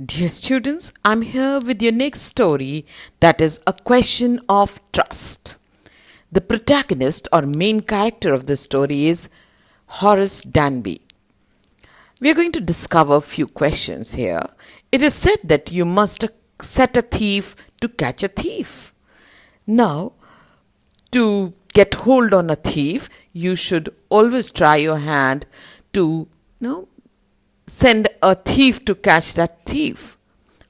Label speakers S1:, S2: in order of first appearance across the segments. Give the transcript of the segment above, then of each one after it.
S1: Dear students, I'm here with your next story that is a question of trust. The protagonist or main character of the story is Horace Danby. We are going to discover a few questions here. It is said that you must set a thief to catch a thief. Now, to get hold on a thief, you should always try your hand to send a thief to catch that thief.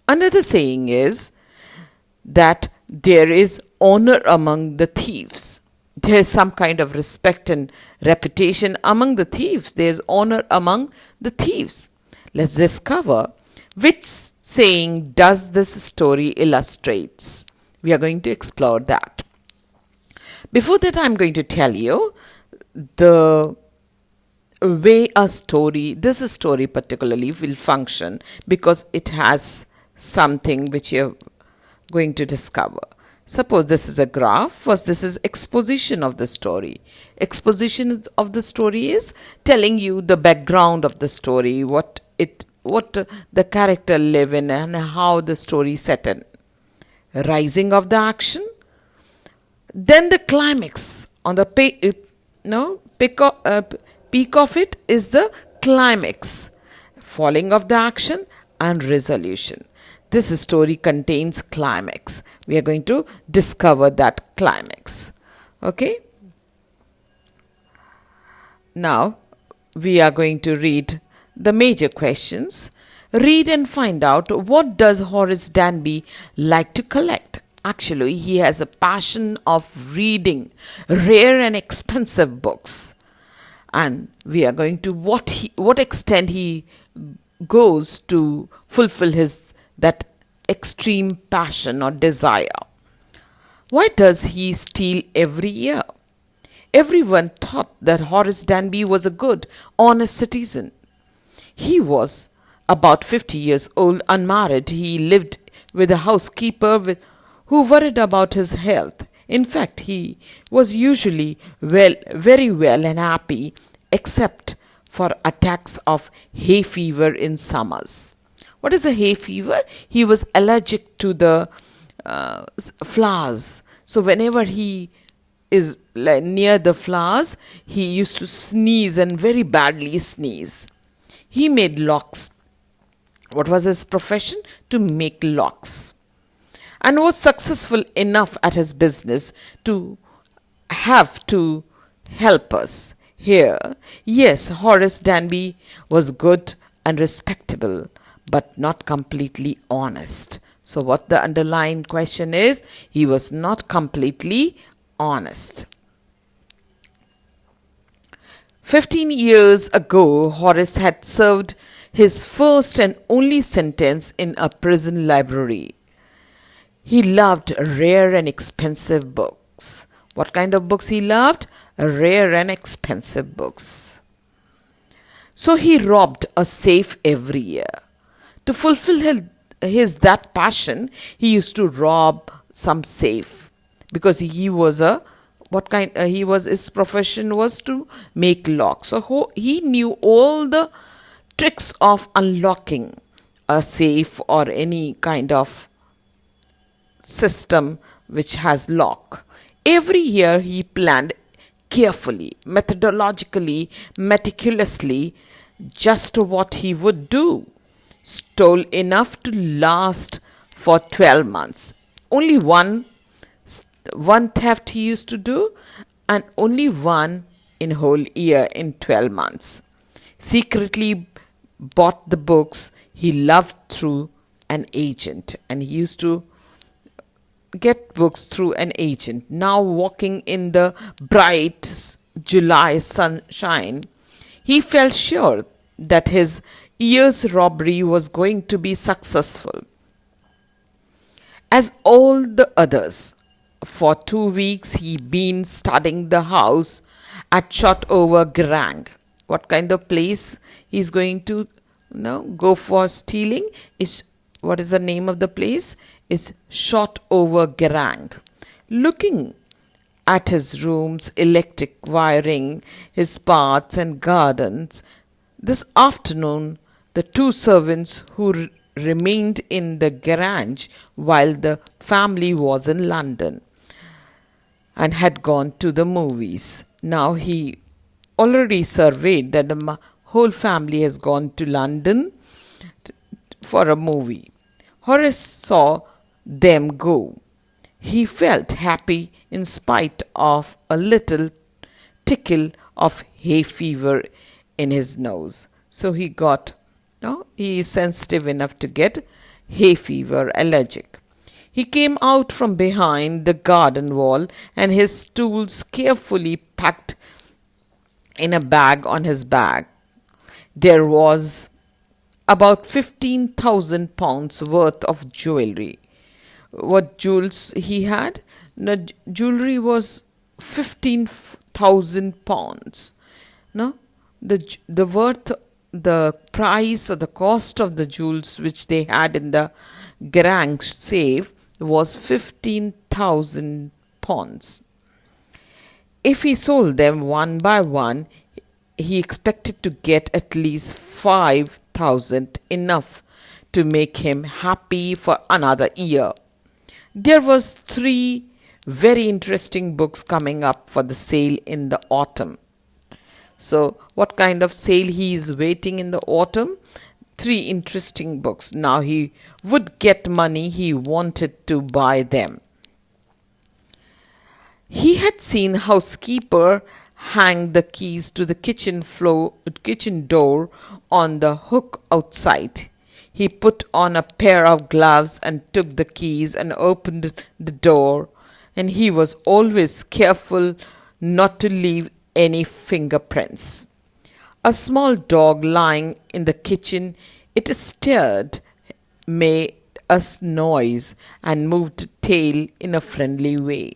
S1: Another saying is that there is honor among the thieves. There is some kind of respect and reputation among the thieves. There is honor among the thieves. Let's discover which saying does this story illustrates. We are going to explore that. Before that, I'm going to tell you the way this story particularly will function, because it has something which you're going to discover. Suppose this is a graph. First, this is exposition of the story. Exposition of the story is telling you the background of the story, what the character live in and how the story set in. Rising of the action. Then the climax on the peak of it is the climax, falling of the action and resolution. This story contains climax. We are going to discover that climax. Okay. Now we are going to read the major questions. Read and find out, what does Horace Danby like to collect? Actually, he has a passion of reading rare and expensive books. And we are going to what extent he goes to fulfill that extreme passion or desire. Why does he steal every year? Everyone thought that Horace Danby was a good, honest citizen. He was about 50 years old, unmarried. He lived with a housekeeper who worried about his health. In fact, he was usually very well and happy, except for attacks of hay fever in summers. What is a hay fever? He was allergic to the flowers. So whenever he is near the flowers, he used to sneeze, and very badly sneeze. He made locks. What was his profession? To make locks. And was successful enough at his business to have to help us here. Yes, Horace Danby was good and respectable, but not completely honest. So what the underlying question is, he was not completely honest. 15 years ago, Horace had served his first and only sentence in a prison library. He loved rare and expensive books. What kind of books he loved? Rare and expensive books. So he robbed a safe every year. To fulfill that passion, he used to rob some safe, because his profession was to make locks. So he knew all the tricks of unlocking a safe or any kind of system which has lock. Every year he planned carefully, methodologically, meticulously, just what he would do. Stole enough to last for 12 months. Only one theft he used to do, and only one in whole year in 12 months. Secretly bought the books he loved through an agent, and he used to get books through an agent. Now, walking in the bright July sunshine, he felt sure that his year's robbery was going to be successful. As all the others, for 2 weeks he'd been studying the house at Shotover Garang. What kind of place he's going to go for stealing? What is the name of the place? Is Shotover Garang. Looking at his rooms, electric wiring, his paths and gardens, this afternoon the two servants who remained in the garage while the family was in London and had gone to the movies. Now he already surveyed that the whole family has gone to London for a movie. Horace saw them go. He felt happy in spite of a little tickle of hay fever in his nose. So he is sensitive enough to get hay fever, allergic. He came out from behind the garden wall and his tools carefully packed in a bag on his back. There was about £15,000 worth of jewelry. What jewels he had? The jewelry was £15,000. No, the worth, the price or the cost of the jewels which they had in the garage safe was £15,000. If he sold them one by one, he expected to get at least 5,000, enough to make him happy for another year. There was 3 very interesting books coming up for the sale in the autumn. So what kind of sale he is waiting in the autumn? 3 interesting books. Now he would get money, he wanted to buy them. He had seen housekeeper hang the keys to the kitchen door on the hook outside. He put on a pair of gloves and took the keys and opened the door, and he was always careful not to leave any fingerprints. A small dog lying in the kitchen, it stirred, made a noise, and moved tail in a friendly way.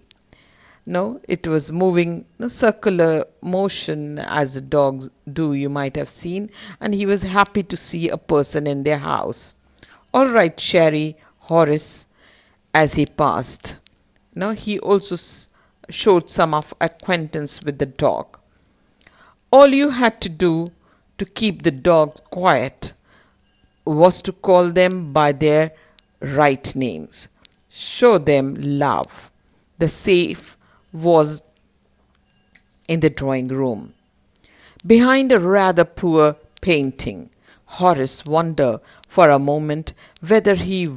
S1: No, it was moving a circular motion as dogs do, you might have seen, and he was happy to see a person in their house. All right, Sherry, Horace, as he passed. Now he also showed some of acquaintance with the dog. All you had to do to keep the dogs quiet was to call them by their right names. Show them love. The safe was in the drawing room, behind a rather poor painting. Horace wondered for a moment whether he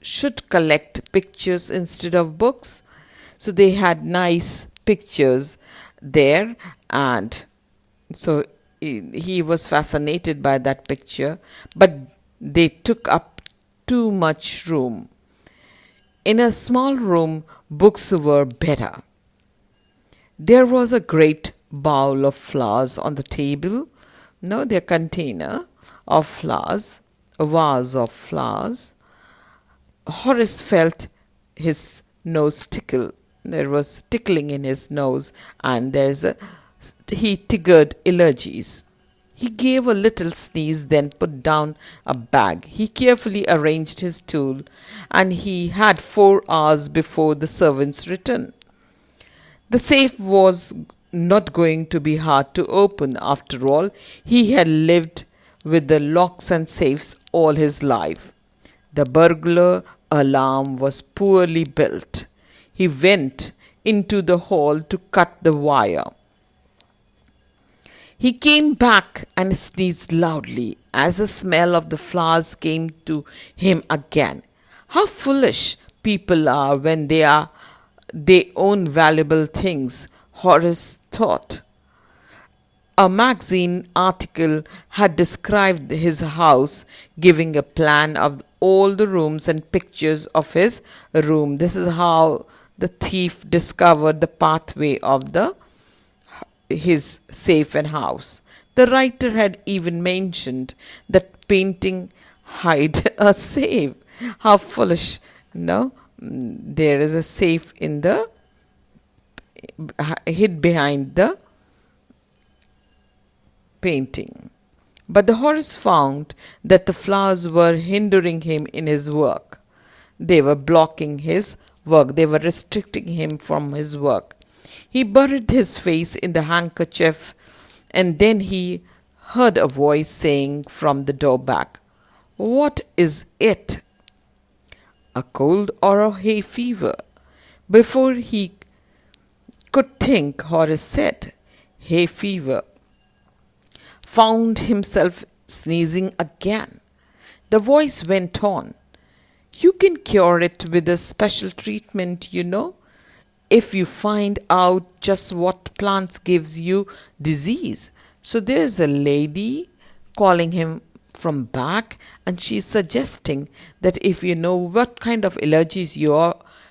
S1: should collect pictures instead of books. So they had nice pictures there, and so he was fascinated by that picture, but they took up too much room. In a small room, books were better. There was a great bowl of flowers on the table. No, their container of flowers, a vase of flowers. Horace felt his nose tickle. There was tickling in his nose, and he triggered allergies. He gave a little sneeze, then put down a bag. He carefully arranged his tool, and he had 4 hours before the servants' return. The safe was not going to be hard to open. After all, he had lived with the locks and safes all his life. The burglar alarm was poorly built. He went into the hall to cut the wire. He came back and sneezed loudly as the smell of the flowers came to him again. How foolish people are when they own valuable things, Horace thought. A magazine article had described his house, giving a plan of all the rooms and pictures of his room. This is how the thief discovered the pathway of his safe and house. The writer had even mentioned that painting hid a safe. How foolish, no? There is a safe hid behind the painting. But the Horace found that the flowers were hindering him in his work. They were blocking his work. They were restricting him from his work. He buried his face in the handkerchief, and then he heard a voice saying from the door back, What is it? A cold or a hay fever? Before he could think, Horace said, hay fever. Found himself sneezing again. The voice went on. You can cure it with a special treatment, you know, if you find out just what plants gives you disease. So there's a lady calling him from back, and she's suggesting that if you know what kind of allergies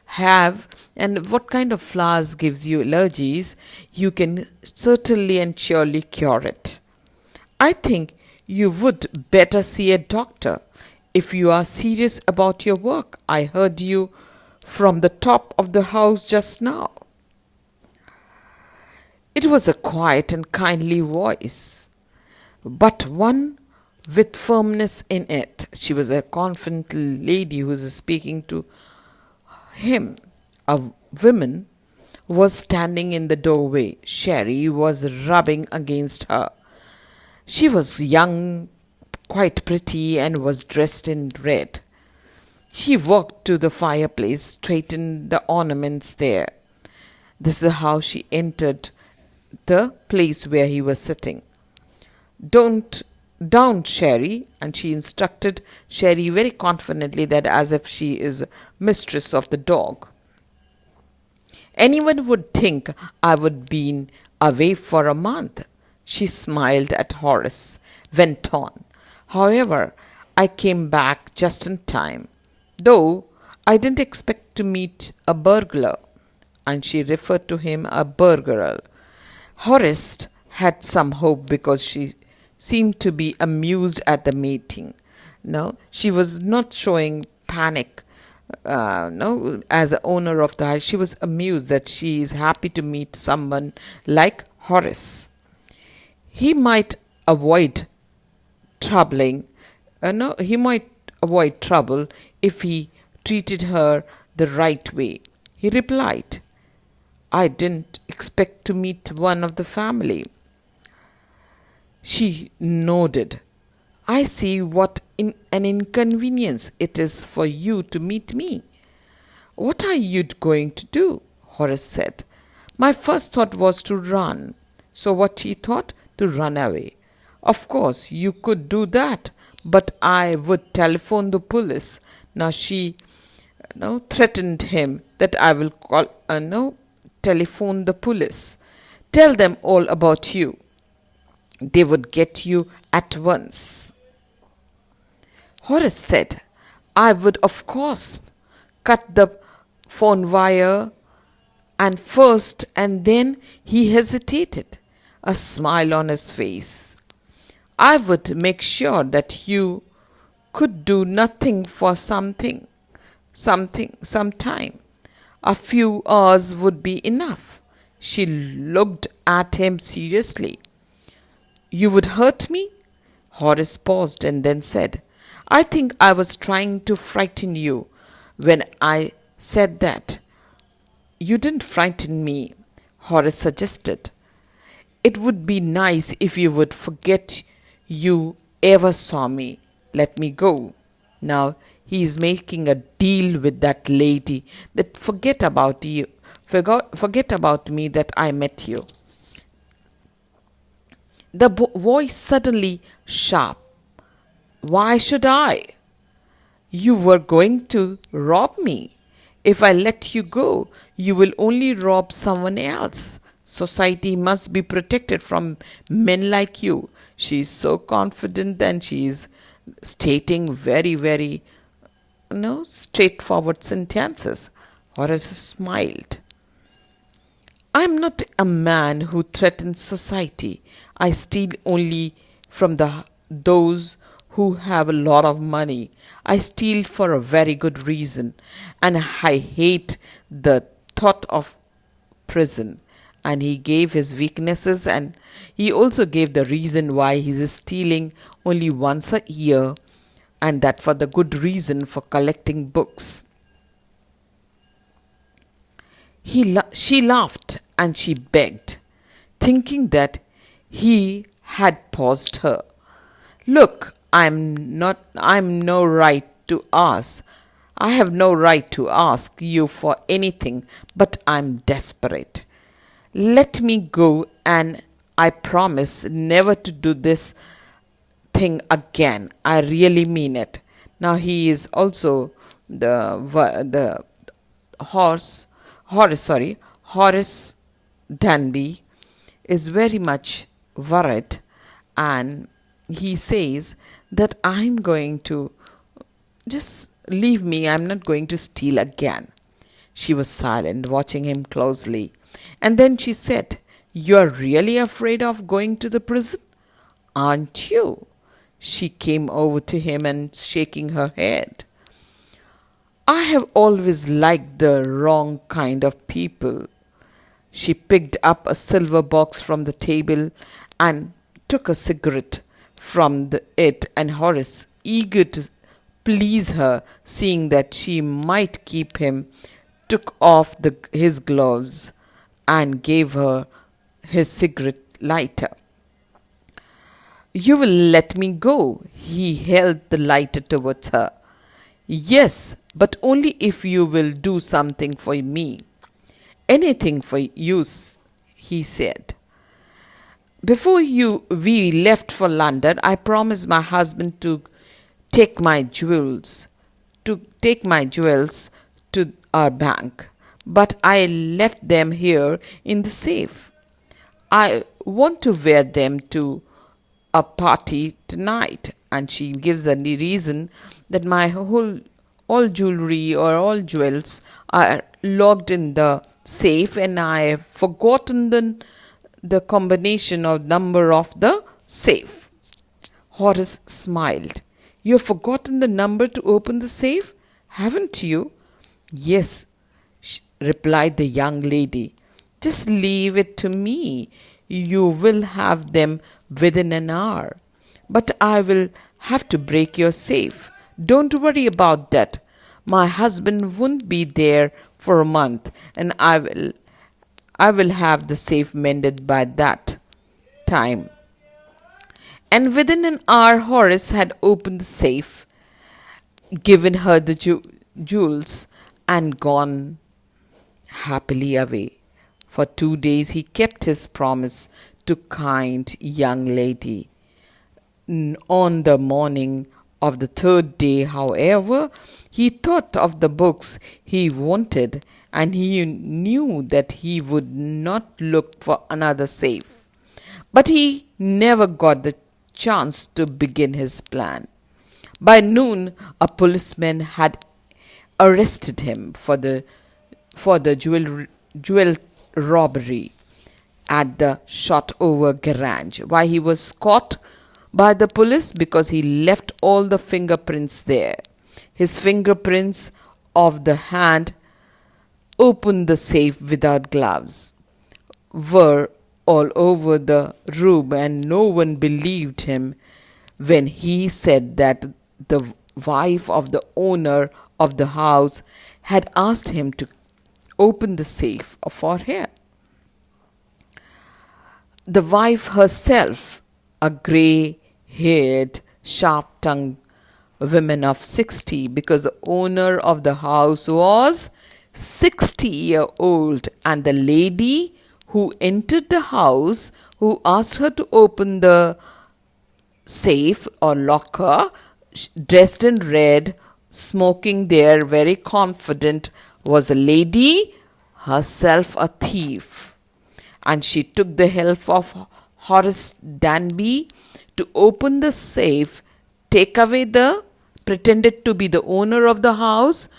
S1: have and what kind of flowers gives you allergies, you can certainly and surely cure it. I think you would better see a doctor if you are serious about your work. I heard you from the top of the house just now. It was a quiet and kindly voice, but one with firmness in it. She was a confident lady who was speaking to him. A woman was standing in the doorway. Sherry was rubbing against her. She was young, quite pretty, and was dressed in red. She walked to the fireplace, straightened the ornaments there. This is how she entered the place where he was sitting. Don't down, Sherry, and she instructed Sherry very confidently, that as if she is mistress of the dog. Anyone would think I would been away for a month. She smiled at Horace, went on. However, I came back just in time, though I didn't expect to meet a burglar. And she referred to him a burglar. Horace had some hope because she seemed to be amused at the meeting. No, she was not showing panic. No, as a owner of the house, she was amused that she is happy to meet someone like Horace. He might avoid troubling. No, he might avoid trouble if he treated her the right way. He replied, I didn't expect to meet one of the family. She nodded. I see what an inconvenience it is for you to meet me. What are you going to do? Horace said. My first thought was to run. So what she thought? To run away. Of course, you could do that, but I would telephone the police. Now she threatened him that I will telephone the police. Tell them all about you. They would get you at once. Horace said, I would, of course, cut the phone wire and then he hesitated, a smile on his face. I would make sure that you could do nothing for some time. A few hours would be enough. She looked at him seriously. You would hurt me? Horace paused and then said, I think I was trying to frighten you when I said that. You didn't frighten me, Horace suggested. It would be nice if you would forget you ever saw me. Let me go. Now he is making a deal with that lady that forget about me that I met you. The voice suddenly sharp. Why should I? You were going to rob me. If I let you go, you will only rob someone else. Society must be protected from men like you. She is so confident and she is stating very, very straightforward sentences. Horace smiled. I am not a man who threatens society. I steal only from those who have a lot of money. I steal for a very good reason, and I hate the thought of prison. And he gave his weaknesses, and he also gave the reason why he is stealing only once a year, and that for the good reason for collecting books. She laughed and she begged, thinking that he had paused her. Look, I'm no right to ask. I have no right to ask you for anything, but I'm desperate. Let me go, and I promise never to do this thing again. I really mean it. Now he is also the horse Horace, Horace Danby is very much worried, and he says that I'm going to just leave me, I'm not going to steal again. She was silent, watching him closely. And then she said, "You're really afraid of going to the prison, aren't you?" She came over to him and shaking her head. "I have always liked the wrong kind of people." She picked up a silver box from the table and took a cigarette from it, and Horace, eager to please her, seeing that she might keep him, took off his gloves and gave her his cigarette lighter. "You will let me go?" He held the lighter towards her. "Yes, but only if you will do something for me." "Anything for you," he said. We left for London, I promised my husband to take my jewels, to our bank, but I left them here in the safe. I want to wear them to a party tonight." And she gives a reason that all jewelry or all jewels are locked in the safe, and I have forgotten the combination or number of the safe. Horace smiled. "You've forgotten the number to open the safe, haven't you?" "Yes," replied the young lady. "Just leave it to me. You will have them within an hour." "But I will have to break your safe." "Don't worry about that. My husband won't be there for a month, and I will have the safe mended by that time." And within an hour, Horace had opened the safe, given her the jewels, and gone happily away. For 2 days he kept his promise to kind young lady. On the morning of the third day, however, he thought of the books he wanted, and he knew that he would not look for another safe. But he never got the chance to begin his plan. By noon, a policeman had arrested him for the jewel robbery at the Shotover garage. Why he was caught by the police? Because he left all the fingerprints there. His fingerprints of the hand opened the safe without gloves were all over the room, and no one believed him when he said that the wife of the owner of the house had asked him to open the safe for her. The wife herself, a grey-haired, sharp-tongued woman of 60, because the owner of the house was 60-year-old, and the lady who entered the house, who asked her to open the safe or locker, dressed in red, smoking there, very confident, was a lady herself, a thief. And she took the help of Horace Danby to open the safe, pretended to be the owner of the house,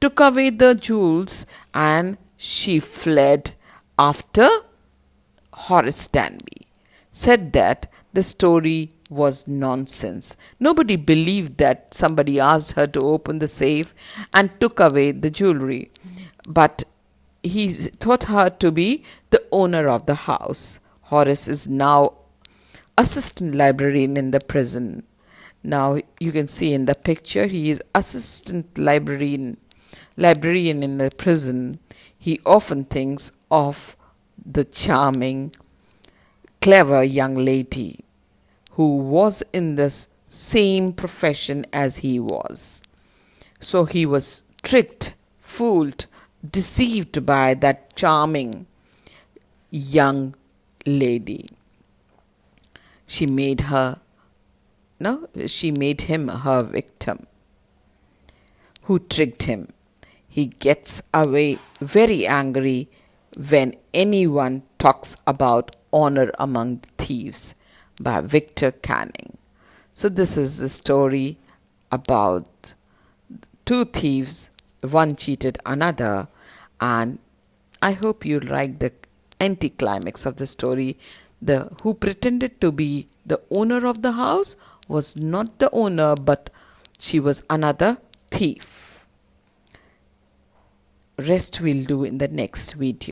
S1: took away the jewels, and she fled after Horace Danby. Said that the story was nonsense. Nobody believed that somebody asked her to open the safe and took away the jewelry. But he thought her to be the owner of the house. Horace is now assistant librarian in the prison. Now you can see in the picture, he is assistant librarian in the prison. He often thinks of the charming, clever young lady who was in the same profession as he was. So he was tricked, fooled, deceived by that charming young lady. She made her, no, she made him her victim. Who tricked him? He gets away very angry when anyone talks about Honor Among Thieves by Victor Canning. So this is a story about two thieves, one cheated another, and I hope you like the anticlimax of the story. The who pretended to be the owner of the house was not the owner, but she was another thief. Rest we'll do in the next video.